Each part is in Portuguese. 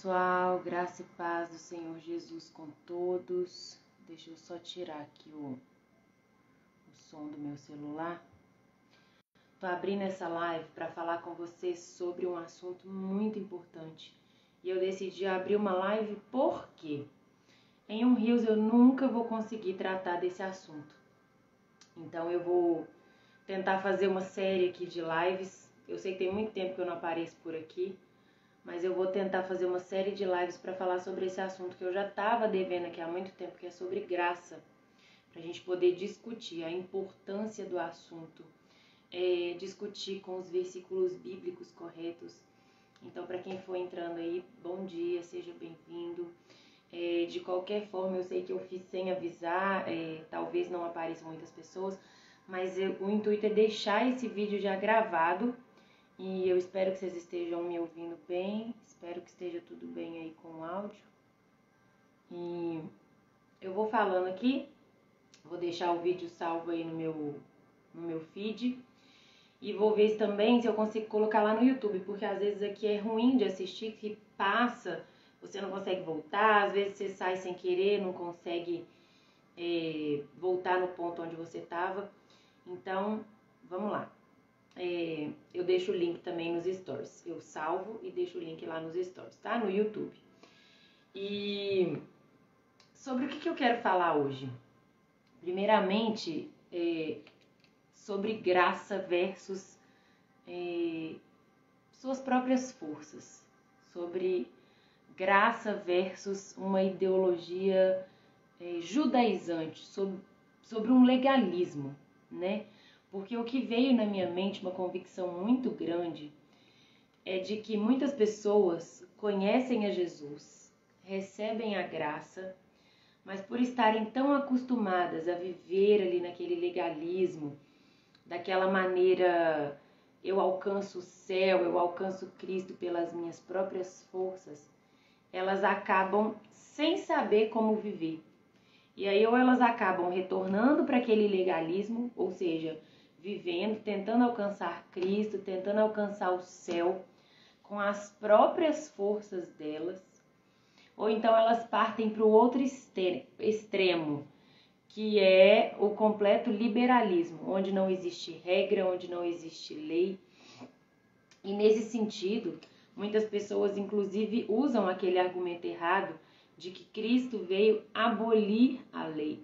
pessoal, graça e paz do Senhor Jesus com todos. Deixa eu só tirar aqui o som do meu celular. Tô abrindo essa live para falar com vocês sobre um assunto muito importante. E eu decidi abrir uma live porque em um Reels eu nunca vou conseguir tratar desse assunto. Então eu vou tentar fazer uma série aqui de lives. Eu sei que tem muito tempo que eu não apareço por aqui, mas eu vou tentar fazer uma série de lives para falar sobre esse assunto que eu já estava devendo aqui há muito tempo, que é sobre graça, para a gente poder discutir a importância do assunto, discutir com os versículos bíblicos corretos. Então, para quem for entrando aí, bom dia, seja bem-vindo. De qualquer forma, eu sei que eu fiz sem avisar, talvez não apareçam muitas pessoas, mas o intuito é deixar esse vídeo já gravado. E eu espero que vocês estejam me ouvindo bem, espero que esteja tudo bem aí com o áudio. E eu vou falando aqui, vou deixar o vídeo salvo aí no meu feed. E vou ver também se eu consigo colocar lá no YouTube, porque às vezes aqui é ruim de assistir, que passa, você não consegue voltar, às vezes você sai sem querer, não consegue voltar no ponto onde você estava. Então, vamos lá. Eu deixo o link também nos stories. Eu salvo e deixo o link lá nos stories, tá? No YouTube. E sobre o que eu quero falar hoje? Primeiramente, sobre graça versus suas próprias forças. Sobre graça versus uma ideologia judaizante, sobre um legalismo, né? Porque o que veio na minha mente, uma convicção muito grande, é de que muitas pessoas conhecem a Jesus, recebem a graça, mas por estarem tão acostumadas a viver ali naquele legalismo, daquela maneira, eu alcanço o céu, eu alcanço Cristo pelas minhas próprias forças, elas acabam sem saber como viver. E aí ou elas acabam retornando para aquele legalismo, ou seja, vivendo, tentando alcançar Cristo, tentando alcançar o céu com as próprias forças delas, ou então elas partem para o outro extremo, que é o completo liberalismo, onde não existe regra, onde não existe lei. E nesse sentido, muitas pessoas inclusive usam aquele argumento errado de que Cristo veio abolir a lei,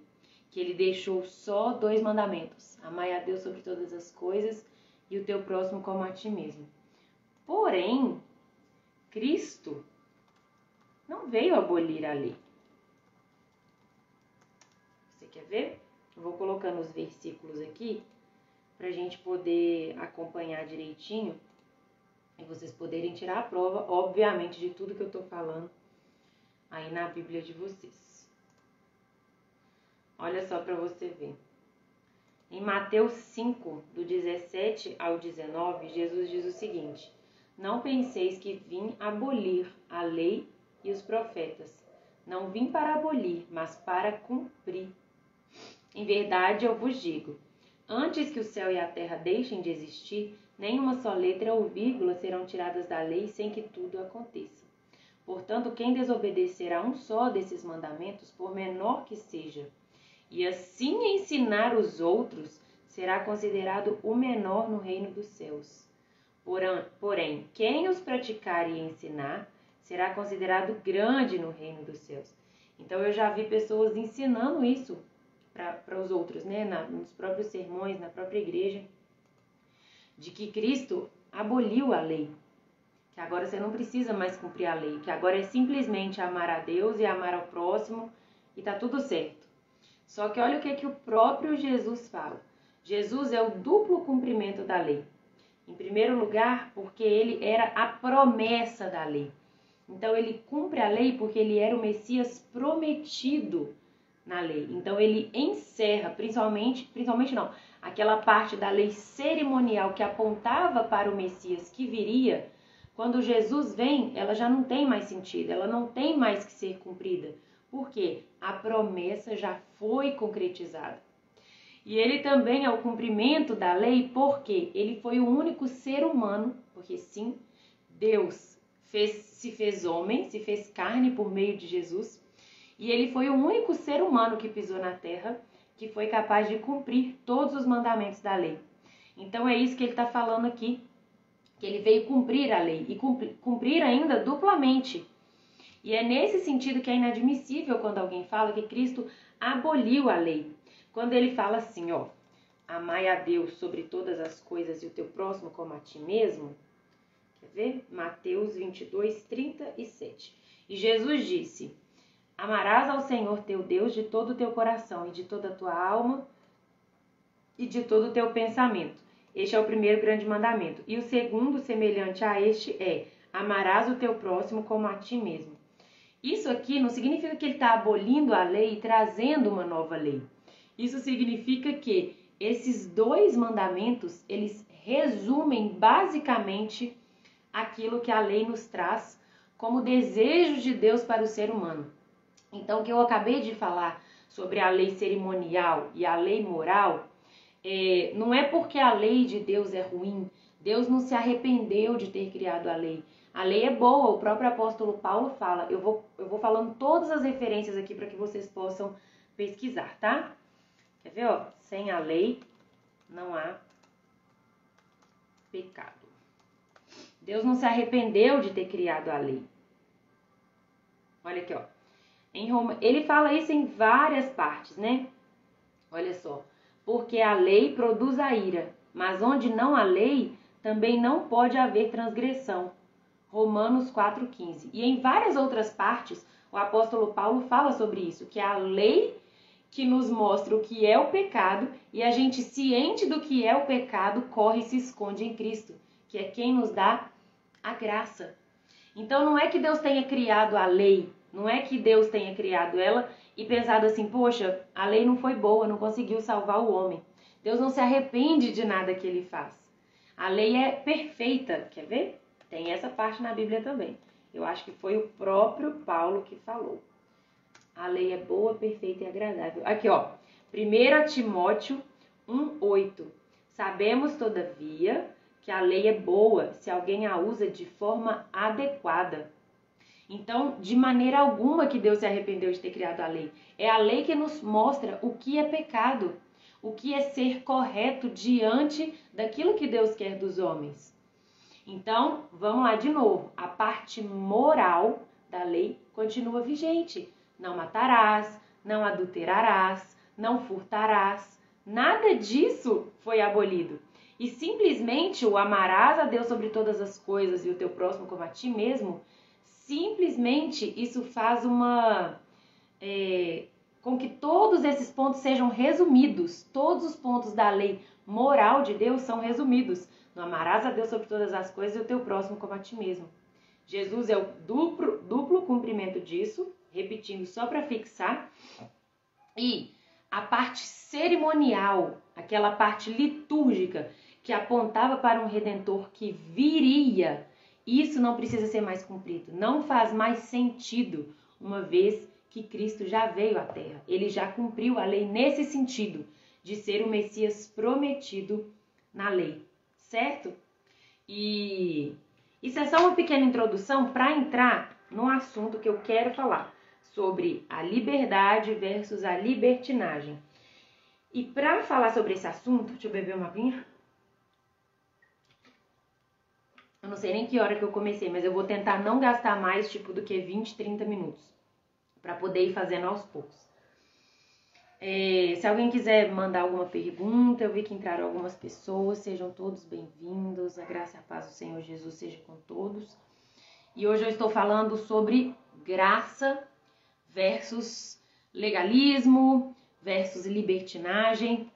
que ele deixou só 2 mandamentos: amai a Deus sobre todas as coisas e o teu próximo como a ti mesmo. Porém, Cristo não veio abolir a lei. Você quer ver? Eu vou colocando os versículos aqui para a gente poder acompanhar direitinho e vocês poderem tirar a prova, obviamente, de tudo que eu estou falando aí na Bíblia de vocês. Olha só para você ver. Em Mateus 5, do 17 ao 19, Jesus diz o seguinte: não penseis que vim abolir a lei e os profetas. Não vim para abolir, mas para cumprir. Em verdade, eu vos digo, antes que o céu e a terra deixem de existir, nenhuma só letra ou vírgula serão tiradas da lei sem que tudo aconteça. Portanto, quem desobedecer a um só desses mandamentos, por menor que seja, e assim ensinar os outros, será considerado o menor no reino dos céus. Porém, quem os praticar e ensinar, será considerado grande no reino dos céus. Então, eu já vi pessoas ensinando isso para os outros, né? Nos próprios sermões, na própria igreja, de que Cristo aboliu a lei, que agora você não precisa mais cumprir a lei, que agora é simplesmente amar a Deus e amar ao próximo e tá tudo certo. Só que olha o que o próprio Jesus fala. Jesus é o duplo cumprimento da lei. Em primeiro lugar, porque ele era a promessa da lei. Então, ele cumpre a lei porque ele era o Messias prometido na lei. Então, ele encerra, principalmente não, aquela parte da lei cerimonial que apontava para o Messias que viria. Quando Jesus vem, ela já não tem mais sentido, ela não tem mais que ser cumprida. Por quê? A promessa já foi concretizada. E ele também é o cumprimento da lei porque ele foi o único ser humano, porque sim, Deus se fez homem, se fez carne por meio de Jesus, e ele foi o único ser humano que pisou na terra que foi capaz de cumprir todos os mandamentos da lei. Então é isso que ele está falando aqui, que ele veio cumprir a lei, e cumprir ainda duplamente. E é nesse sentido que é inadmissível quando alguém fala que Cristo aboliu a lei. Quando ele fala assim, ó, amai a Deus sobre todas as coisas e o teu próximo como a ti mesmo. Quer ver? Mateus 22, 37. E Jesus disse, amarás ao Senhor teu Deus de todo o teu coração e de toda a tua alma e de todo o teu pensamento. Este é o primeiro grande mandamento. E o segundo, semelhante a este, é amarás o teu próximo como a ti mesmo. Isso aqui não significa que ele está abolindo a lei e trazendo uma nova lei. Isso significa que esses dois mandamentos, eles resumem basicamente aquilo que a lei nos traz como desejo de Deus para o ser humano. Então, o que eu acabei de falar sobre a lei cerimonial e a lei moral, não é porque a lei de Deus é ruim. Deus não se arrependeu de ter criado a lei. A lei é boa, o próprio apóstolo Paulo fala. Eu vou falando todas as referências aqui para que vocês possam pesquisar, tá? Quer ver, ó? Sem a lei não há pecado. Deus não se arrependeu de ter criado a lei. Olha aqui, ó. Ele fala isso em várias partes, né? Olha só. Porque a lei produz a ira, mas onde não há lei, também não pode haver transgressão. Romanos 4,15. E em várias outras partes, o apóstolo Paulo fala sobre isso, que é a lei que nos mostra o que é o pecado, e a gente, ciente do que é o pecado, corre e se esconde em Cristo, que é quem nos dá a graça. Então não é que Deus tenha criado a lei, não é que Deus tenha criado ela e pensado assim, poxa, a lei não foi boa, não conseguiu salvar o homem. Deus não se arrepende de nada que ele faz. A lei é perfeita, quer ver? Tem essa parte na Bíblia também. Eu acho que foi o próprio Paulo que falou. A lei é boa, perfeita e agradável. Aqui, ó. 1 Timóteo 1,8. Sabemos, todavia, que a lei é boa se alguém a usa de forma adequada. Então, de maneira alguma que Deus se arrependeu de ter criado a lei. É a lei que nos mostra o que é pecado, o que é ser correto diante daquilo que Deus quer dos homens. Então, vamos lá de novo. A parte moral da lei continua vigente. Não matarás, não adulterarás, não furtarás. Nada disso foi abolido. E simplesmente o amarás a Deus sobre todas as coisas e o teu próximo como a ti mesmo, simplesmente isso faz com que todos esses pontos sejam resumidos. Todos os pontos da lei moral de Deus são resumidos. Não amarás a Deus sobre todas as coisas e o teu próximo como a ti mesmo. Jesus é o duplo cumprimento disso, repetindo só para fixar. E a parte cerimonial, aquela parte litúrgica que apontava para um Redentor que viria, isso não precisa ser mais cumprido. Não faz mais sentido, uma vez que Cristo já veio à Terra. Ele já cumpriu a lei nesse sentido, de ser o Messias prometido na lei. Certo? E isso é só uma pequena introdução para entrar no assunto que eu quero falar, sobre a liberdade versus a libertinagem. E para falar sobre esse assunto, deixa eu beber uma aguinha. Eu não sei nem que hora que eu comecei, mas eu vou tentar não gastar mais do que 20, 30 minutos, para poder ir fazendo aos poucos. Se alguém quiser mandar alguma pergunta, eu vi que entraram algumas pessoas, sejam todos bem-vindos, a graça e a paz do Senhor Jesus seja com todos. E hoje eu estou falando sobre graça versus legalismo versus libertinagem.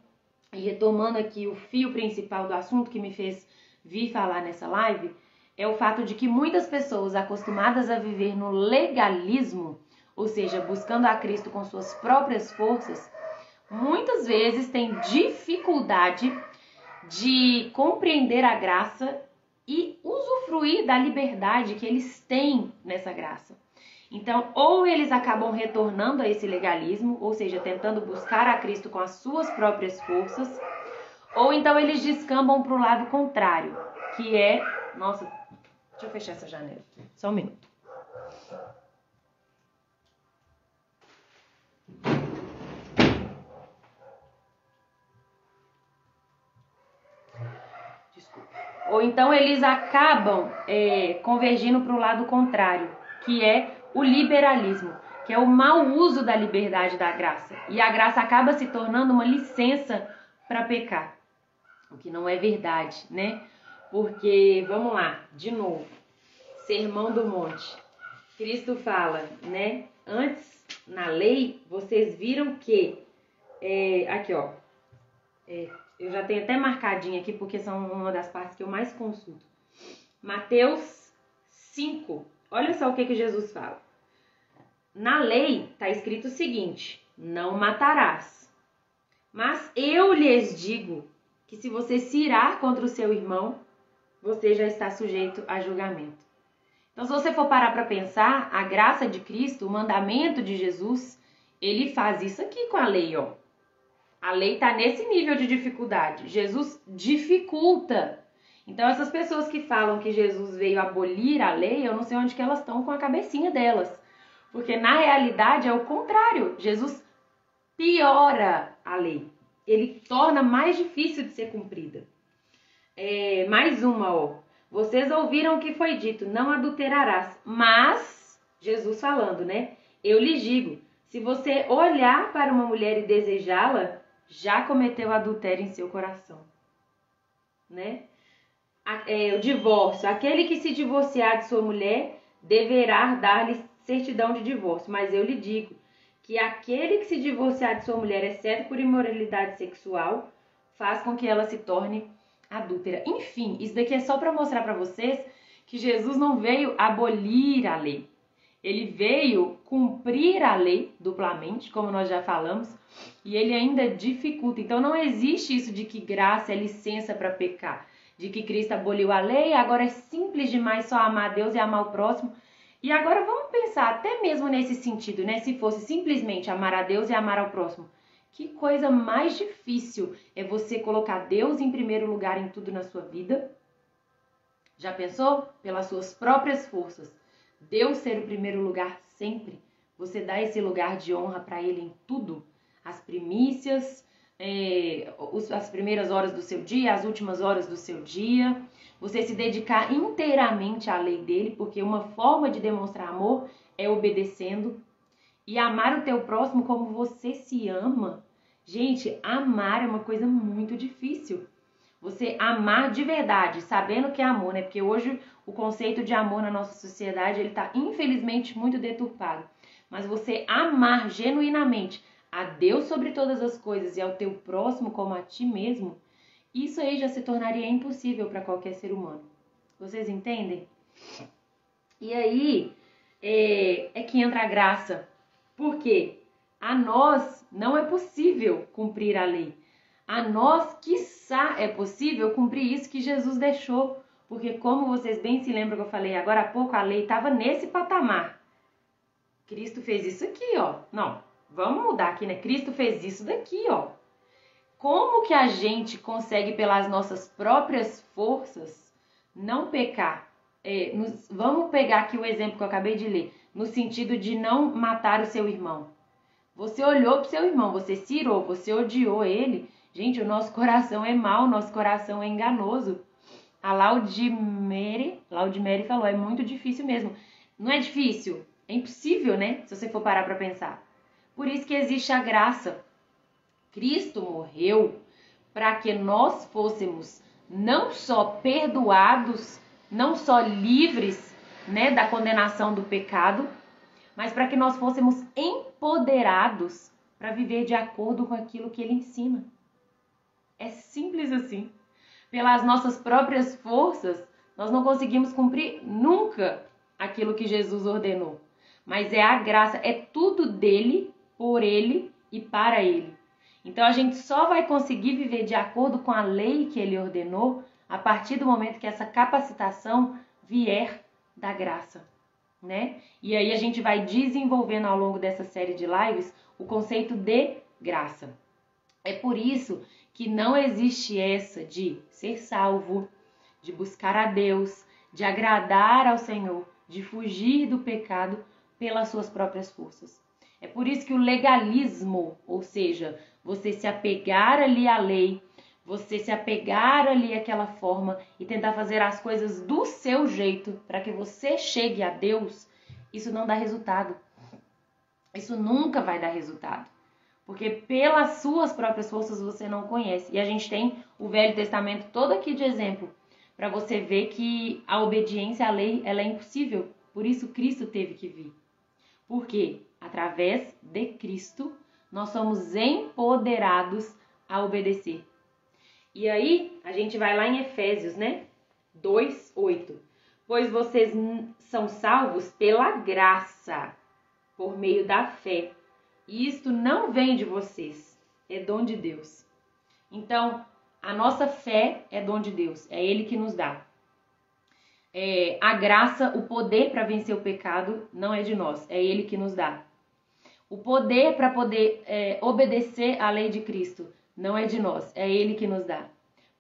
E retomando aqui o fio principal do assunto que me fez vir falar nessa live, é o fato de que muitas pessoas acostumadas a viver no legalismo, ou seja, buscando a Cristo com suas próprias forças, muitas vezes têm dificuldade de compreender a graça e usufruir da liberdade que eles têm nessa graça. Então, ou eles acabam retornando a esse legalismo, ou seja, tentando buscar a Cristo com as suas próprias forças, ou então eles descambam para o lado contrário, que é... Nossa, Deixa eu fechar essa janela aqui. Só um minuto. Desculpa. Ou então eles acabam convergindo para o lado contrário, que é o liberalismo, que é o mau uso da liberdade da graça. E a graça acaba se tornando uma licença para pecar, o que não é verdade, né? Porque, vamos lá, de novo, Sermão do Monte. Cristo fala, né? Antes, na lei, vocês viram que... aqui, ó. Eu já tenho até marcadinho aqui, porque são uma das partes que eu mais consulto. Mateus 5. Olha só o que Jesus fala. Na lei está escrito o seguinte: não matarás. Mas eu lhes digo que se você se irar contra o seu irmão, você já está sujeito a julgamento. Então, se você for parar para pensar, a graça de Cristo, o mandamento de Jesus, ele faz isso aqui com a lei, ó. A lei está nesse nível de dificuldade. Jesus dificulta. Então, essas pessoas que falam que Jesus veio abolir a lei, eu não sei onde que elas estão com a cabecinha delas. Porque, na realidade, é o contrário. Jesus piora a lei. Ele torna mais difícil de ser cumprida. Mais uma, ó. Vocês ouviram o que foi dito, não adulterarás. Mas, Jesus falando, né? Eu lhes digo, se você olhar para uma mulher e desejá-la, já cometeu adultério em seu coração, né? O divórcio. Aquele que se divorciar de sua mulher deverá dar-lhe certidão de divórcio. Mas eu lhe digo que aquele que se divorciar de sua mulher, exceto por imoralidade sexual, faz com que ela se torne adúltera. Enfim, isso daqui é só para mostrar para vocês que Jesus não veio abolir a lei. Ele veio cumprir a lei duplamente, como nós já falamos, e ele ainda dificulta. Então não existe isso de que graça é licença para pecar, de que Cristo aboliu a lei, agora é simples demais só amar a Deus e amar o próximo. E agora vamos pensar até mesmo nesse sentido, né? Se fosse simplesmente amar a Deus e amar ao próximo. Que coisa mais difícil é você colocar Deus em primeiro lugar em tudo na sua vida? Já pensou? Pelas suas próprias forças. Deus ser o primeiro lugar sempre. Você dá esse lugar de honra para Ele em tudo. As primícias, as primeiras horas do seu dia, as últimas horas do seu dia. Você se dedicar inteiramente à lei dele, porque uma forma de demonstrar amor é obedecendo. E amar o teu próximo como você se ama. Gente, amar é uma coisa muito difícil. Você amar de verdade, sabendo que é amor, né? Porque hoje o conceito de amor na nossa sociedade, ele tá infelizmente muito deturpado. Mas você amar genuinamente a Deus sobre todas as coisas e ao teu próximo como a ti mesmo, isso aí já se tornaria impossível para qualquer ser humano. Vocês entendem? E aí é que entra a graça. Por quê? A nós não é possível cumprir a lei. A nós, quiçá, é possível cumprir isso que Jesus deixou. Porque como vocês bem se lembram que eu falei agora há pouco, a lei estava nesse patamar. Cristo fez isso aqui, ó. Não, vamos mudar aqui, né? Cristo fez isso daqui, ó. Como que a gente consegue, pelas nossas próprias forças, não pecar? Vamos pegar aqui o exemplo que eu acabei de ler. No sentido de não matar o seu irmão. Você olhou para o seu irmão, você se irou, você odiou ele. Gente, o nosso coração é mau, o nosso coração é enganoso. A Laudimere falou, é muito difícil mesmo. Não é difícil, é impossível, né? Se você for parar para pensar. Por isso que existe a graça. Cristo morreu para que nós fôssemos não só perdoados, não só livres, né, da condenação do pecado, mas para que nós fôssemos empoderados para viver de acordo com aquilo que ele ensina. É simples assim. Pelas nossas próprias forças, nós não conseguimos cumprir nunca aquilo que Jesus ordenou. Mas é a graça, é tudo dele, por ele e para ele. Então a gente só vai conseguir viver de acordo com a lei que ele ordenou a partir do momento que essa capacitação vier da graça, né? E aí a gente vai desenvolvendo ao longo dessa série de lives o conceito de graça. É por isso que não existe essa de ser salvo, de buscar a Deus, de agradar ao Senhor, de fugir do pecado pelas suas próprias forças. É por isso que o legalismo, ou seja, você se apegar ali à lei, você se apegar ali àquela forma e tentar fazer as coisas do seu jeito para que você chegue a Deus, isso não dá resultado. Isso nunca vai dar resultado. Porque pelas suas próprias forças você não conhece. E a gente tem o Velho Testamento todo aqui de exemplo, para você ver que a obediência à lei ela é impossível. Por isso Cristo teve que vir. Por quê? Através de Cristo, nós somos empoderados a obedecer. E aí, a gente vai lá em Efésios, né? 2:8. Pois vocês são salvos pela graça, por meio da fé. E isto não vem de vocês, é dom de Deus. Então, a nossa fé é dom de Deus, é Ele que nos dá. A graça, o poder para vencer o pecado, não é de nós, é Ele que nos dá. O poder para poder obedecer à lei de Cristo não é de nós, é Ele que nos dá.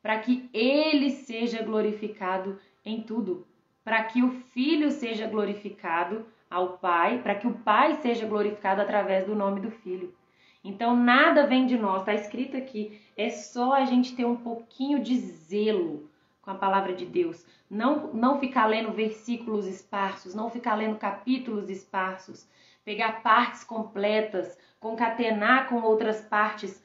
Para que Ele seja glorificado em tudo. Para que o Filho seja glorificado ao Pai, para que o Pai seja glorificado através do nome do Filho. Então, nada vem de nós, está escrito aqui. É só a gente ter um pouquinho de zelo com a palavra de Deus. Não ficar lendo versículos esparsos, não ficar lendo capítulos esparsos. Pegar partes completas, concatenar com outras partes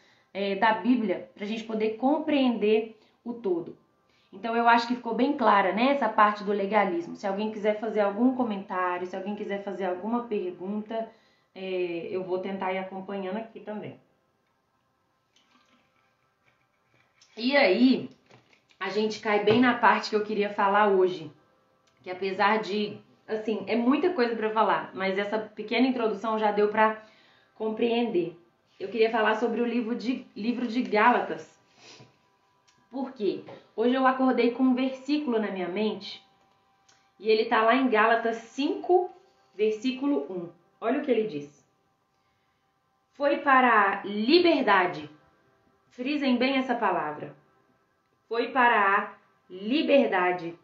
da Bíblia, para a gente poder compreender o todo. Então, eu acho que ficou bem clara, né, essa parte do legalismo. Se alguém quiser fazer algum comentário, se alguém quiser fazer alguma pergunta, eu vou tentar ir acompanhando aqui também. E aí, a gente cai bem na parte que eu queria falar hoje, que apesar de, assim, é muita coisa para falar, mas essa pequena introdução já deu para compreender. Eu queria falar sobre o livro de Gálatas. Por quê? Hoje eu acordei com um versículo na minha mente e ele está lá em Gálatas 5, versículo 1. Olha o que ele diz. Foi para a liberdade, frisem bem essa palavra, foi para a liberdade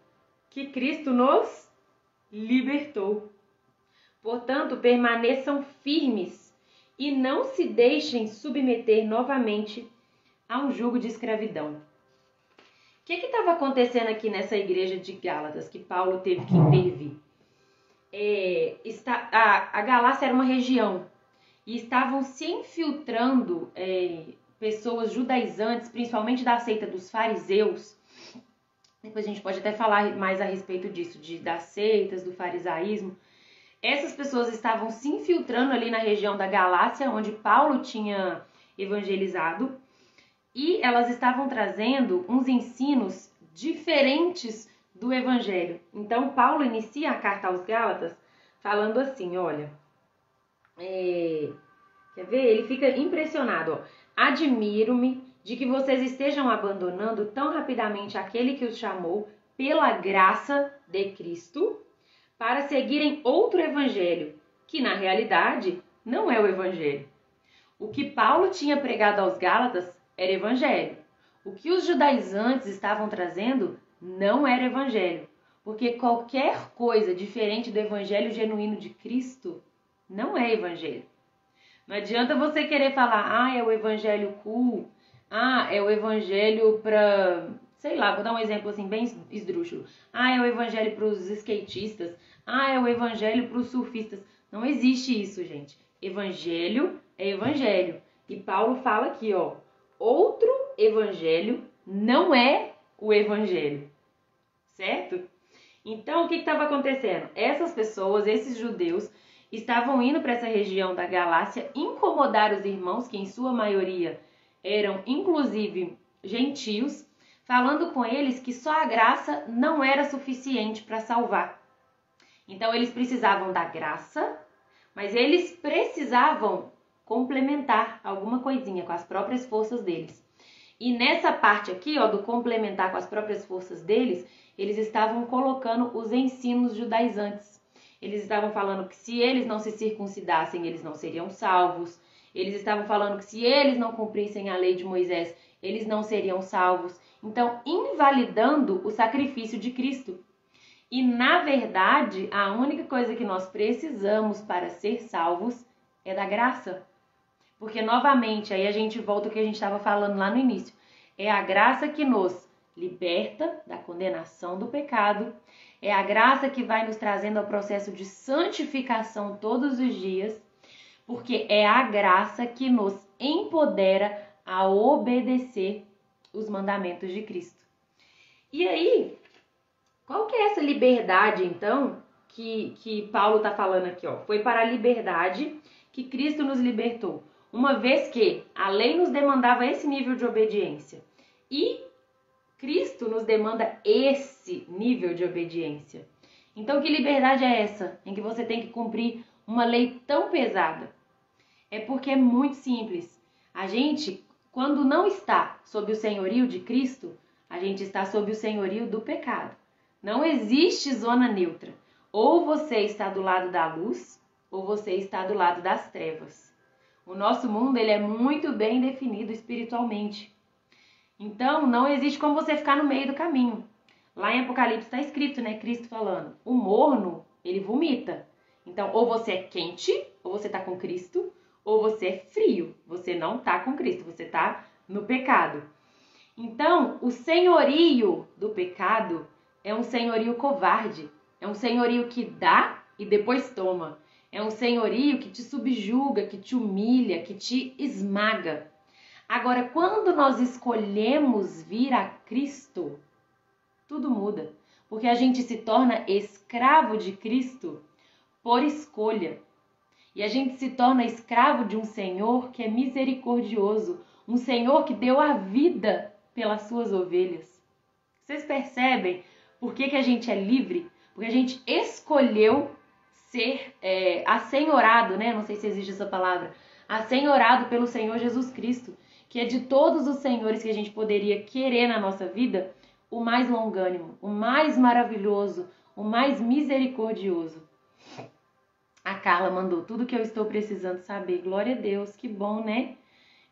que Cristo nos libertou. Portanto, permaneçam firmes e não se deixem submeter novamente a um jugo de escravidão. O que estava acontecendo aqui nessa igreja de Gálatas, que Paulo teve que intervir? A Galácia era uma região e estavam se infiltrando pessoas judaizantes, principalmente da seita dos fariseus. Depois a gente pode até falar mais a respeito disso, das seitas, do farisaísmo. Essas pessoas estavam se infiltrando ali na região da Galácia, onde Paulo tinha evangelizado. E elas estavam trazendo uns ensinos diferentes do Evangelho. Então, Paulo inicia a carta aos Gálatas falando assim, olha, quer ver? Ele fica impressionado, ó. Admiro-me de que vocês estejam abandonando tão rapidamente aquele que os chamou pela graça de Cristo para seguirem outro Evangelho, que na realidade não é o Evangelho. O que Paulo tinha pregado aos Gálatas era evangelho. O que os judaizantes estavam trazendo não era evangelho. Porque qualquer coisa diferente do evangelho genuíno de Cristo não é evangelho. Não adianta você querer falar, é o evangelho cool, é o evangelho para, sei lá, vou dar um exemplo assim bem esdrúxulo. É o evangelho para os skatistas, é o evangelho para os surfistas. Não existe isso, gente. Evangelho é evangelho. E Paulo fala aqui, ó, outro evangelho não é o evangelho, certo? Então, o que estava acontecendo? Essas pessoas, esses judeus, estavam indo para essa região da Galácia incomodar os irmãos, que em sua maioria eram, inclusive, gentios, falando com eles que só a graça não era suficiente para salvar. Então, eles precisavam da graça, mas eles precisavam complementar alguma coisinha com as próprias forças deles. E nessa parte aqui, ó, do complementar com as próprias forças deles, eles estavam colocando os ensinos judaizantes. Eles estavam falando que se eles não se circuncidassem, eles não seriam salvos. Eles estavam falando que se eles não cumprissem a lei de Moisés, eles não seriam salvos. Então, invalidando o sacrifício de Cristo. E, na verdade, a única coisa que nós precisamos para ser salvos é da graça. Porque, novamente, aí a gente volta ao que a gente estava falando lá no início. É a graça que nos liberta da condenação do pecado. É a graça que vai nos trazendo ao processo de santificação todos os dias. Porque é a graça que nos empodera a obedecer os mandamentos de Cristo. E aí, qual que é essa liberdade, então, que Paulo está falando aqui? Ó? Foi para a liberdade que Cristo nos libertou. Uma vez que a lei nos demandava esse nível de obediência e Cristo nos demanda esse nível de obediência. Então, que liberdade é essa em que você tem que cumprir uma lei tão pesada? É porque é muito simples. A gente, quando não está sob o senhorio de Cristo, a gente está sob o senhorio do pecado. Não existe zona neutra. Ou você está do lado da luz, ou você está do lado das trevas. O nosso mundo ele é muito bem definido espiritualmente. Então, não existe como você ficar no meio do caminho. Lá em Apocalipse está escrito, né? Cristo falando, o morno, ele vomita. Então, ou você é quente, ou você está com Cristo, ou você é frio. Você não está com Cristo, você está no pecado. Então, o senhorio do pecado é um senhorio covarde. É um senhorio que dá e depois toma. É um senhorio que te subjuga, que te humilha, que te esmaga. Agora, quando nós escolhemos vir a Cristo, tudo muda. Porque a gente se torna escravo de Cristo por escolha. E a gente se torna escravo de um Senhor que é misericordioso. Um Senhor que deu a vida pelas suas ovelhas. Vocês percebem por que a gente é livre? Porque a gente escolheu ser assenhorado, né? Não sei se existe essa palavra. Assenhorado pelo Senhor Jesus Cristo, que é de todos os senhores que a gente poderia querer na nossa vida, o mais longânimo, o mais maravilhoso, o mais misericordioso. A Carla mandou tudo que eu estou precisando saber. Glória a Deus, que bom, né?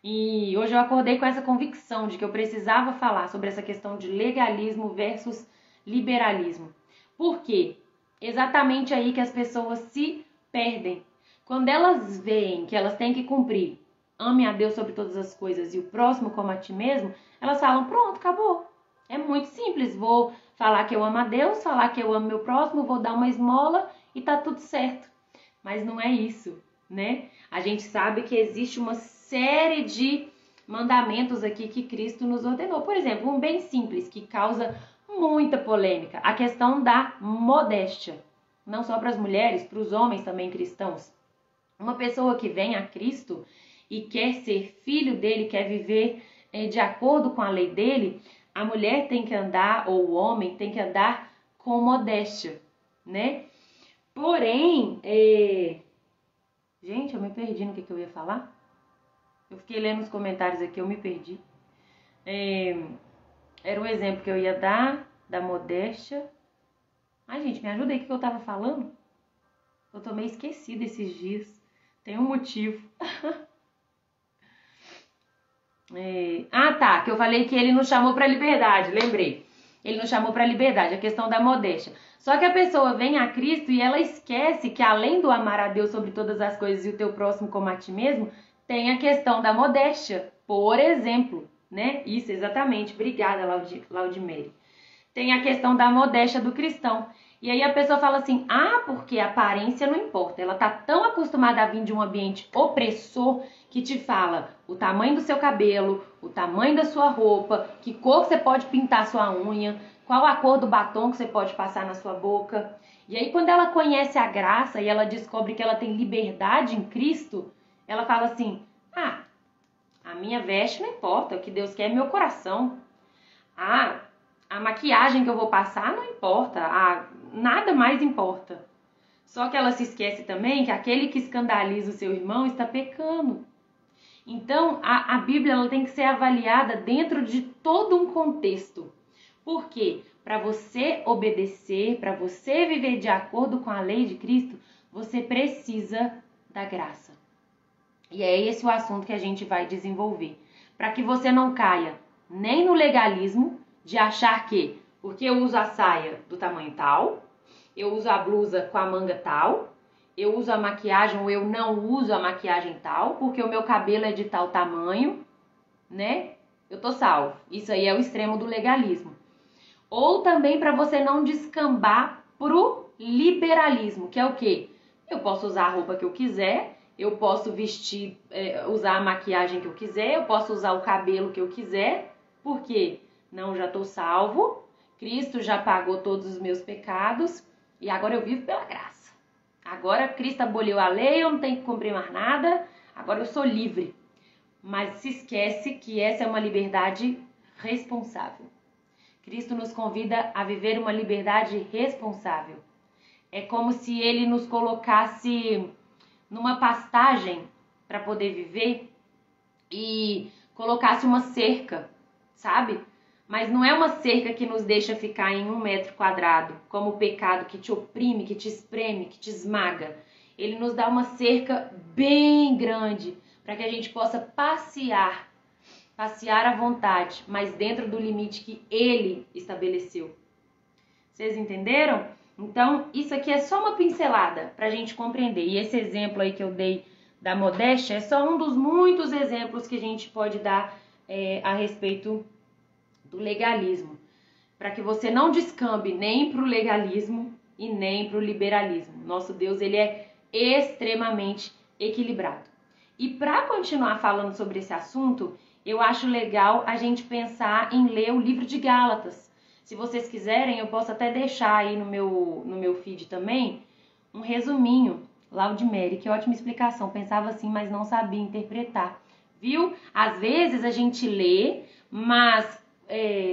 E hoje eu acordei com essa convicção de que eu precisava falar sobre essa questão de legalismo versus liberalismo. Por quê? Exatamente aí que as pessoas se perdem. Quando elas veem que elas têm que cumprir, ame a Deus sobre todas as coisas e o próximo como a ti mesmo, elas falam, pronto, acabou. É muito simples, vou falar que eu amo a Deus, falar que eu amo meu próximo, vou dar uma esmola e tá tudo certo. Mas não é isso, né? A gente sabe que existe uma série de mandamentos aqui que Cristo nos ordenou. Por exemplo, um bem simples que causa muita polêmica, a questão da modéstia. Não só para as mulheres, para os homens também cristãos. Uma pessoa que vem a Cristo e quer ser filho dele, quer viver de acordo com a lei dele, a mulher tem que andar, ou o homem tem que andar com modéstia, né? Porém, gente, eu me perdi no que eu ia falar. Eu fiquei lendo os comentários aqui, eu me perdi. Era um exemplo que eu ia dar da modéstia. Ai, gente, me ajuda aí, o que eu tava falando? Eu tô meio esquecida esses dias. Tem um motivo. Que eu falei que ele nos chamou pra liberdade, lembrei. Ele nos chamou pra liberdade, a questão da modéstia. Só que a pessoa vem a Cristo e ela esquece que além do amar a Deus sobre todas as coisas e o teu próximo como a ti mesmo, tem a questão da modéstia, por exemplo, né? Isso, exatamente. Obrigada, Laudimere. Tem a questão da modéstia do cristão. E aí a pessoa fala assim, porque a aparência não importa. Ela tá tão acostumada a vir de um ambiente opressor que te fala o tamanho do seu cabelo, o tamanho da sua roupa, que cor você pode pintar sua unha, qual a cor do batom que você pode passar na sua boca. E aí quando ela conhece a graça e ela descobre que ela tem liberdade em Cristo, ela fala assim, a minha veste não importa, o que Deus quer é meu coração. A maquiagem que eu vou passar não importa, nada mais importa. Só que ela se esquece também que aquele que escandaliza o seu irmão está pecando. Então, a Bíblia ela tem que ser avaliada dentro de todo um contexto. Por quê? Para você obedecer, para você viver de acordo com a lei de Cristo, você precisa da graça. E é esse o assunto que a gente vai desenvolver. Para que você não caia nem no legalismo de achar que, porque eu uso a saia do tamanho tal, eu uso a blusa com a manga tal, eu uso a maquiagem ou eu não uso a maquiagem tal, porque o meu cabelo é de tal tamanho, né? Eu tô salvo. Isso aí é o extremo do legalismo. Ou também para você não descambar pro liberalismo, que é o quê? Eu posso usar a roupa que eu quiser, eu posso vestir, usar a maquiagem que eu quiser, eu posso usar o cabelo que eu quiser, porque não, já tô salvo, Cristo já pagou todos os meus pecados e agora eu vivo pela graça. Agora Cristo aboliu a lei, eu não tenho que cumprir mais nada, agora eu sou livre. Mas se esquece que essa é uma liberdade responsável. Cristo nos convida a viver uma liberdade responsável. É como se ele nos colocasse numa pastagem para poder viver e colocasse uma cerca, sabe? Mas não é uma cerca que nos deixa ficar em 1 metro quadrado, como o pecado que te oprime, que te espreme, que te esmaga. Ele nos dá uma cerca bem grande para que a gente possa passear à vontade, mas dentro do limite que ele estabeleceu. Vocês entenderam? Então, isso aqui é só uma pincelada para a gente compreender. E esse exemplo aí que eu dei da modéstia é só um dos muitos exemplos que a gente pode dar a respeito do legalismo. Para que você não descambe nem para o legalismo e nem para o liberalismo. Nosso Deus, ele é extremamente equilibrado. E para continuar falando sobre esse assunto, eu acho legal a gente pensar em ler o livro de Gálatas. Se vocês quiserem, eu posso até deixar aí no meu feed também um resuminho. Laudimere, que ótima explicação. Pensava assim, mas não sabia interpretar. Viu? Às vezes a gente lê, mas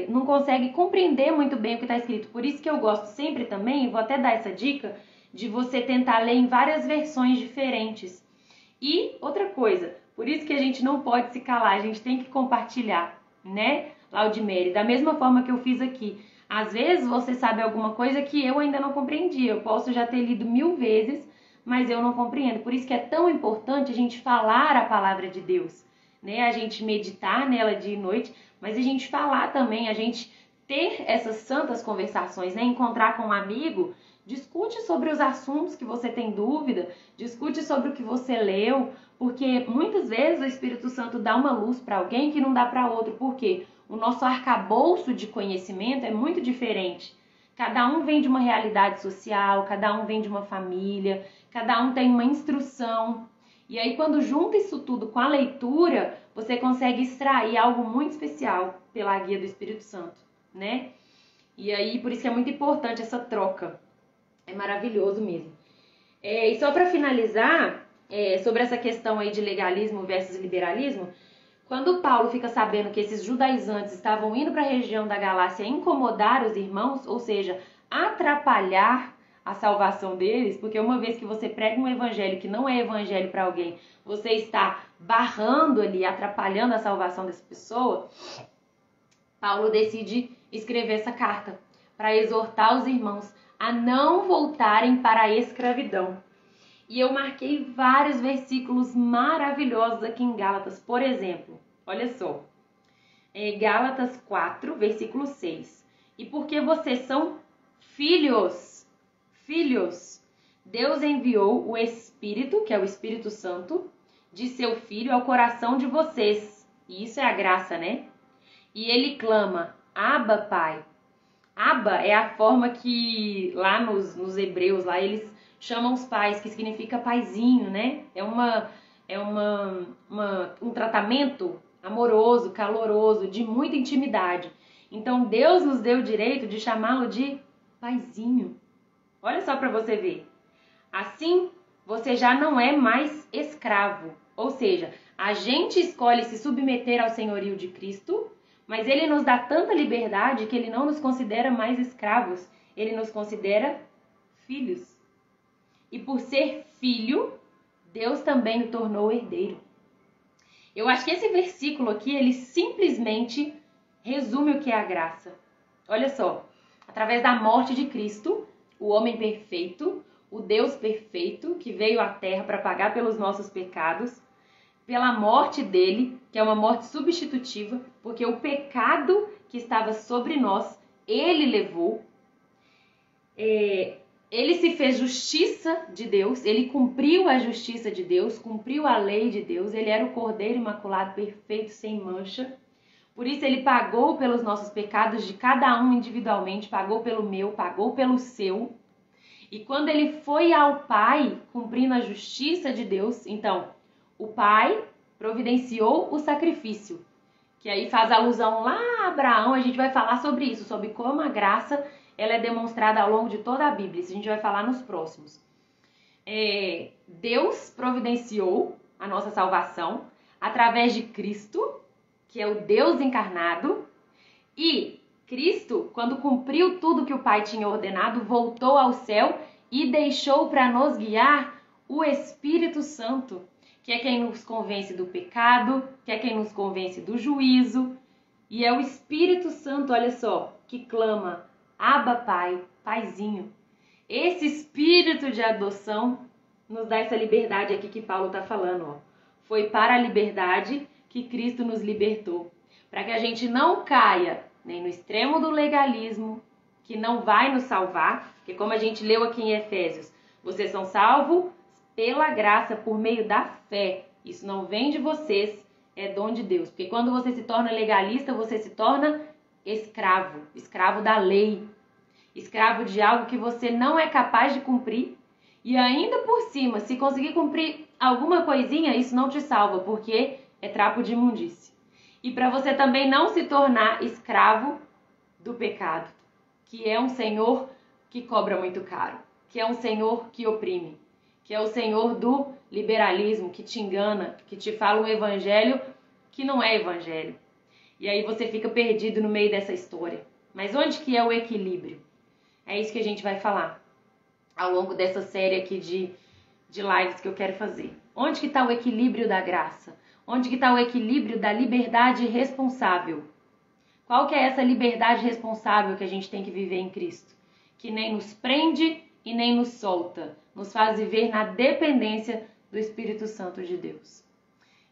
não consegue compreender muito bem o que está escrito. Por isso que eu gosto sempre também, vou até dar essa dica, de você tentar ler em várias versões diferentes. E outra coisa, por isso que a gente não pode se calar, a gente tem que compartilhar, né, Laudimere? Da mesma forma que eu fiz aqui. Às vezes você sabe alguma coisa que eu ainda não compreendi, eu posso já ter lido 1000 vezes, mas eu não compreendo. Por isso que é tão importante a gente falar a palavra de Deus, né? A gente meditar nela dia e noite, mas a gente falar também, a gente ter essas santas conversações, né? Encontrar com um amigo, discute sobre os assuntos que você tem dúvida, discute sobre o que você leu, porque muitas vezes o Espírito Santo dá uma luz para alguém que não dá para outro. Por quê? O nosso arcabouço de conhecimento é muito diferente. Cada um vem de uma realidade social, cada um vem de uma família, cada um tem uma instrução. E aí, quando junta isso tudo com a leitura, você consegue extrair algo muito especial pela guia do Espírito Santo, né? E aí, por isso que é muito importante essa troca. É maravilhoso mesmo. E só para finalizar, sobre essa questão aí de legalismo versus liberalismo, quando Paulo fica sabendo que esses judaizantes estavam indo para a região da Galácia incomodar os irmãos, ou seja, atrapalhar a salvação deles, porque uma vez que você prega um evangelho que não é evangelho para alguém, você está barrando ali, atrapalhando a salvação dessa pessoa, Paulo decide escrever essa carta para exortar os irmãos a não voltarem para a escravidão. E eu marquei vários versículos maravilhosos aqui em Gálatas. Por exemplo, olha só, Gálatas 4, versículo 6. E porque vocês são filhos, Deus enviou o Espírito, que é o Espírito Santo, de seu Filho ao coração de vocês. E isso é a graça, né? E ele clama, Abba, Pai. Abba é a forma que lá nos hebreus, lá eles chamam os pais, que significa paizinho, né? É um tratamento amoroso, caloroso, de muita intimidade. Então Deus nos deu o direito de chamá-lo de paizinho. Olha só para você ver. Assim, você já não é mais escravo. Ou seja, a gente escolhe se submeter ao senhorio de Cristo, mas ele nos dá tanta liberdade que ele não nos considera mais escravos. Ele nos considera filhos. E por ser filho, Deus também o tornou herdeiro. Eu acho que esse versículo aqui, ele simplesmente resume o que é a graça. Olha só, através da morte de Cristo, o homem perfeito, o Deus perfeito, que veio à terra para pagar pelos nossos pecados, pela morte dele, que é uma morte substitutiva, porque o pecado que estava sobre nós, ele levou. ele se fez justiça de Deus, ele cumpriu a justiça de Deus, cumpriu a lei de Deus, ele era o Cordeiro Imaculado, perfeito, sem mancha. Por isso ele pagou pelos nossos pecados de cada um individualmente, pagou pelo meu, pagou pelo seu. E quando ele foi ao Pai, cumprindo a justiça de Deus, então, o Pai providenciou o sacrifício, que aí faz alusão lá a Abraão. A gente vai falar sobre isso, sobre como a graça ela é demonstrada ao longo de toda a Bíblia. Isso a gente vai falar nos próximos. Deus providenciou a nossa salvação através de Cristo, que é o Deus encarnado, e Cristo, quando cumpriu tudo que o Pai tinha ordenado, voltou ao céu e deixou para nos guiar o Espírito Santo, que é quem nos convence do pecado, que é quem nos convence do juízo. E é o Espírito Santo, olha só, que clama: Abba, Pai, Paizinho. Esse espírito de adoção nos dá essa liberdade aqui que Paulo está falando. Ó. Foi para a liberdade que Cristo nos libertou. Para que a gente não caia nem no extremo do legalismo, que não vai nos salvar, porque como a gente leu aqui em Efésios, vocês são salvos pela graça, por meio da fé. Isso não vem de vocês, é dom de Deus. Porque quando você se torna legalista, você se torna escravo, escravo da lei, escravo de algo que você não é capaz de cumprir. E ainda por cima, se conseguir cumprir alguma coisinha, isso não te salva, porque é trapo de imundície. E para você também não se tornar escravo do pecado, que é um senhor que cobra muito caro, que é um senhor que oprime, que é o senhor do liberalismo, que te engana, que te fala um evangelho que não é evangelho. E aí você fica perdido no meio dessa história. Mas onde que é o equilíbrio? É isso que a gente vai falar ao longo dessa série aqui de lives que eu quero fazer. Onde que está o equilíbrio da graça? Onde que está o equilíbrio da liberdade responsável? Qual que é essa liberdade responsável que a gente tem que viver em Cristo? Que nem nos prende e nem nos solta. Nos faz viver na dependência do Espírito Santo de Deus.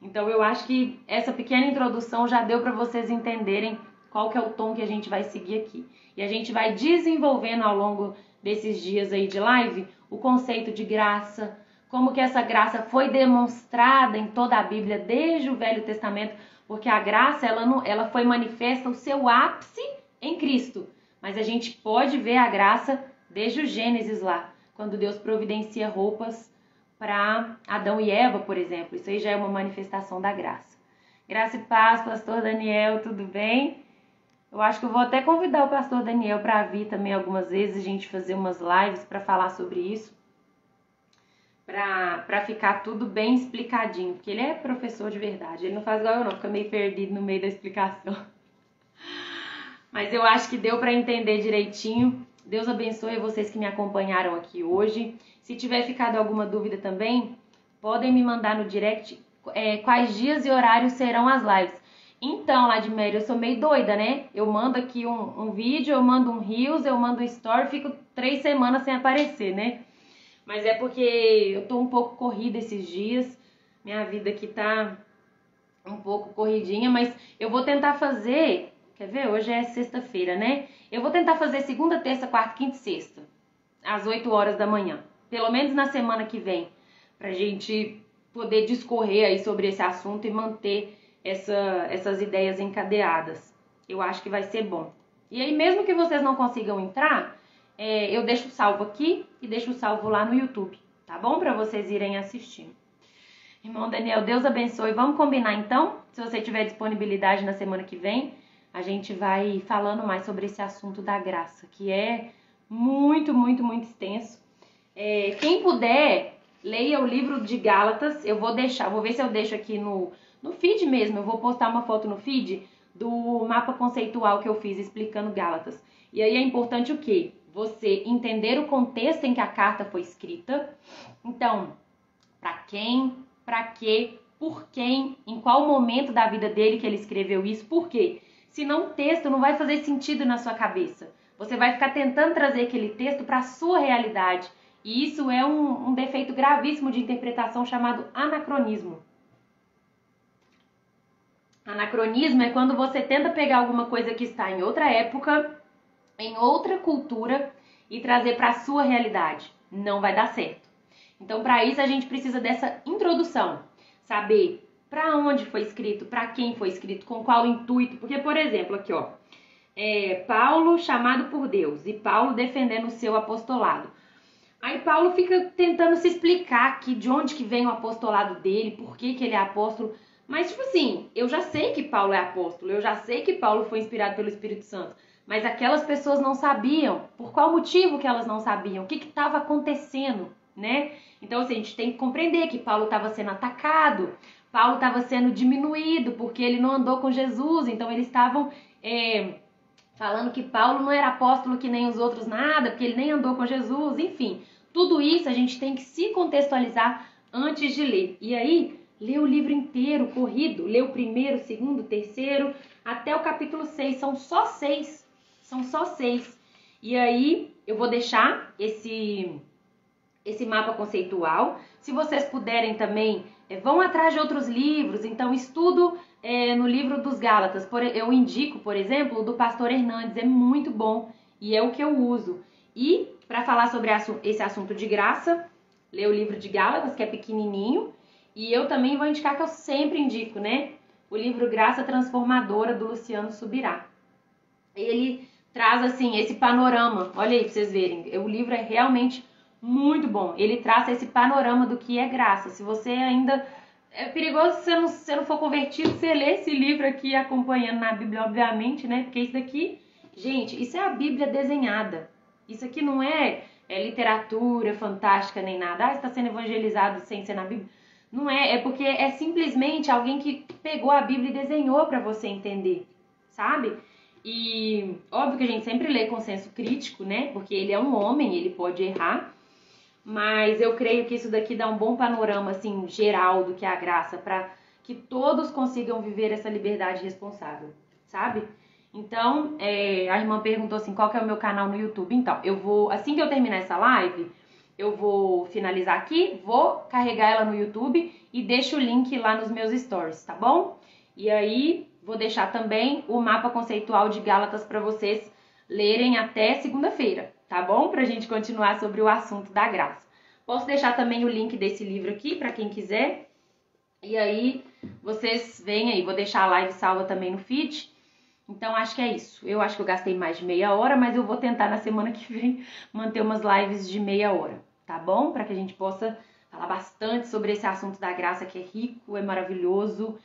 Então eu acho que essa pequena introdução já deu para vocês entenderem qual que é o tom que a gente vai seguir aqui. E a gente vai desenvolvendo ao longo desses dias aí de live o conceito de graça, como que essa graça foi demonstrada em toda a Bíblia, desde o Velho Testamento, porque a graça ela foi manifesta o seu ápice em Cristo. Mas a gente pode ver a graça desde o Gênesis lá, quando Deus providencia roupas para Adão e Eva, por exemplo. Isso aí já é uma manifestação da graça. Graça e paz, pastor Daniel, tudo bem? Eu acho que eu vou até convidar o pastor Daniel para vir também algumas vezes, a gente fazer umas lives para falar sobre isso, para ficar tudo bem explicadinho, porque ele é professor de verdade, ele não faz igual eu não, fica meio perdido no meio da explicação. Mas eu acho que deu para entender direitinho. Deus abençoe vocês que me acompanharam aqui hoje. Se tiver ficado alguma dúvida também, podem me mandar no direct quais dias e horários serão as lives. Então, Ladmério, eu sou meio doida, né? Eu mando aqui um vídeo, eu mando um Reels, eu mando um Story, fico 3 semanas sem aparecer, né? Mas é porque eu tô um pouco corrida esses dias, minha vida aqui tá um pouco corridinha, mas eu vou tentar fazer, quer ver? Hoje é sexta-feira, né? Eu vou tentar fazer segunda, terça, quarta, quinta e sexta, às 8 horas da manhã. Pelo menos na semana que vem, pra gente poder discorrer aí sobre esse assunto e manter essas ideias encadeadas. Eu acho que vai ser bom. E aí, mesmo que vocês não consigam entrar, eu deixo salvo aqui e deixo salvo lá no YouTube, tá bom? Para vocês irem assistindo. Irmão Daniel, Deus abençoe. Vamos combinar então? Se você tiver disponibilidade na semana que vem, a gente vai falando mais sobre esse assunto da graça, que é muito, muito, muito extenso. Quem puder, leia o livro de Gálatas. Eu vou ver se eu deixo aqui no feed mesmo. Eu vou postar uma foto no feed do mapa conceitual que eu fiz explicando Gálatas. E aí é importante o quê? Você entender o contexto em que a carta foi escrita. Então, para quem, para quê, por quem, em qual momento da vida dele que ele escreveu isso, por quê? Senão o texto não vai fazer sentido na sua cabeça. Você vai ficar tentando trazer aquele texto para a sua realidade. E isso é um defeito gravíssimo de interpretação chamado anacronismo. Anacronismo é quando você tenta pegar alguma coisa que está em outra época, em outra cultura, e trazer para a sua realidade. Não vai dar certo. Então, para isso, a gente precisa dessa introdução. Saber para onde foi escrito, para quem foi escrito, com qual intuito. Porque, por exemplo, aqui, ó, Paulo chamado por Deus e Paulo defendendo o seu apostolado. Aí Paulo fica tentando se explicar aqui de onde que vem o apostolado dele, por que que ele é apóstolo. Mas, tipo assim, eu já sei que Paulo é apóstolo, eu já sei que Paulo foi inspirado pelo Espírito Santo. Mas aquelas pessoas não sabiam. Por qual motivo que elas não sabiam? O que estava acontecendo, né? Então, assim, a gente tem que compreender que Paulo estava sendo atacado, Paulo estava sendo diminuído porque ele não andou com Jesus. Então, eles estavam falando que Paulo não era apóstolo que nem os outros nada, porque ele nem andou com Jesus. Enfim, tudo isso a gente tem que se contextualizar antes de ler. E aí, lê o livro inteiro, corrido. Lê o primeiro, segundo, terceiro, até o capítulo 6. São só 6. São só 6. E aí, eu vou deixar esse mapa conceitual. Se vocês puderem também, vão atrás de outros livros. Então, estudo no livro dos Gálatas. Eu indico, por exemplo, o do pastor Hernandes. É muito bom e é o que eu uso. E, para falar sobre esse assunto de graça, lê o livro de Gálatas, que é pequenininho. E eu também vou indicar, que eu sempre indico, né? O livro Graça Transformadora, do Luciano Subirá. Ele traz, assim, esse panorama. Olha aí, pra vocês verem. O livro é realmente muito bom. Ele traça esse panorama do que é graça. Se você ainda... É perigoso se você não for convertido, você lê esse livro aqui acompanhando na Bíblia, obviamente, né? Porque isso daqui, gente, isso é a Bíblia desenhada. Isso aqui não é literatura fantástica nem nada. Está sendo evangelizado sem ser na Bíblia. Não é, é porque é simplesmente alguém que pegou a Bíblia e desenhou para você entender, sabe? E óbvio que a gente sempre lê com senso crítico, né? Porque ele é um homem, ele pode errar. Mas eu creio que isso daqui dá um bom panorama, assim, geral do que é a graça, para que todos consigam viver essa liberdade responsável, sabe? Então, a irmã perguntou assim, qual que é o meu canal no YouTube? Então, eu vou, assim que eu terminar essa live, eu vou finalizar aqui, vou carregar ela no YouTube e deixo o link lá nos meus stories, tá bom? E aí, vou deixar também o mapa conceitual de Gálatas para vocês lerem até segunda-feira, tá bom? Pra gente continuar sobre o assunto da graça. Posso deixar também o link desse livro aqui para quem quiser. E aí, vocês veem aí, vou deixar a live salva também no feed. Então, acho que é isso. Eu acho que eu gastei mais de meia hora, mas eu vou tentar na semana que vem manter umas lives de meia hora, tá bom? Para que a gente possa falar bastante sobre esse assunto da graça, que é rico, é maravilhoso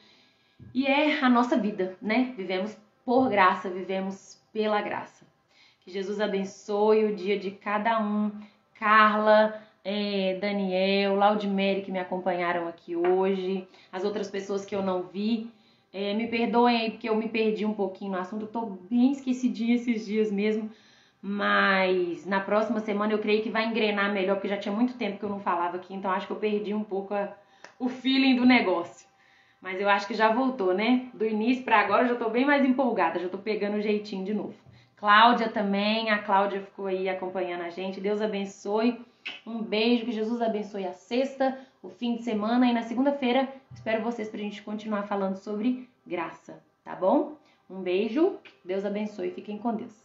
e é a nossa vida, né? Vivemos por graça, vivemos pela graça. Que Jesus abençoe o dia de cada um. Carla, Daniel, Laudimere, que me acompanharam aqui hoje, as outras pessoas que eu não vi. Me perdoem aí porque eu me perdi um pouquinho no assunto, eu tô bem esquecidinha esses dias mesmo, mas na próxima semana eu creio que vai engrenar melhor, porque já tinha muito tempo que eu não falava aqui, então acho que eu perdi um pouco o feeling do negócio. Mas eu acho que já voltou, né? Do início para agora eu já tô bem mais empolgada, já tô pegando o jeitinho de novo. Cláudia também, a Cláudia ficou aí acompanhando a gente, Deus abençoe. Um beijo, que Jesus abençoe a sexta, o fim de semana, e na segunda-feira espero vocês pra gente continuar falando sobre graça, tá bom? Um beijo, Deus abençoe, fiquem com Deus.